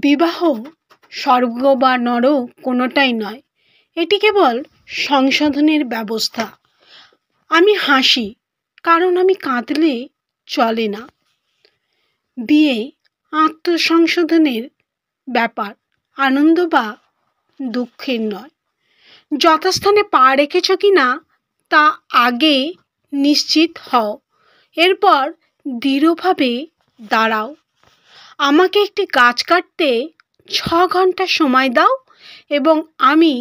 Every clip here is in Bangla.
বিবাহ স্বর্গ বা নরক কোনোটাই নয়, এটি কেবল সংশোধনের ব্যবস্থা। আমি হাসি কারণ আমি কাঁদলে চলে না। বিয়ে আত্মসংশোধনের ব্যাপার, আনন্দ বা দুঃখের নয়। যথাস্থানে পা রেখেছ কি না তা আগে নিশ্চিত হও, এরপর দৃঢ়ভাবে দাঁড়াও। আমাকে একটি গাছ কাটতে 6 ঘন্টা সময় দাও এবং আমি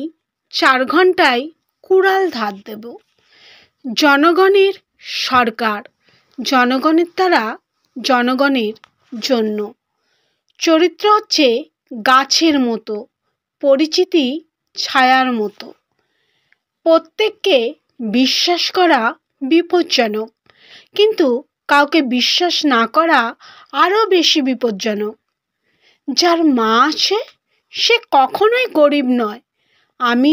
4 ঘন্টায় কুড়াল ধার দেব। জনগণের সরকার, জনগণের দ্বারা জনগণের জন্য। চরিত্র হচ্ছে গাছের মতো, পরিচিতি ছায়ার মতো। প্রত্যেককে বিশ্বাস করা বিপজ্জনক, কিন্তু কাউকে বিশ্বাস না করা আরও বেশি বিপজ্জনক। যার মা আছে সে কখনোই গরিব নয়। আমি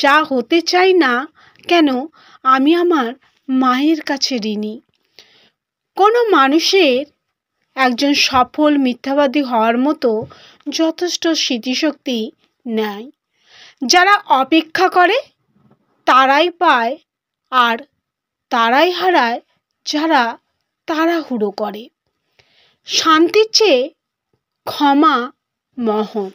যা হতে চাই না কেন, আমি আমার মায়ের কাছে ঋণী। কোনো মানুষের একজন সফল মিথ্যাবাদী হওয়ার মতো যথেষ্ট স্মৃতিশক্তি নেই। যারা অপেক্ষা করে তারাই পায়, আর তারাই হারায় যারা তাড়াহুড়ো করে। শান্তির চেয়ে ক্ষমা মহৎ।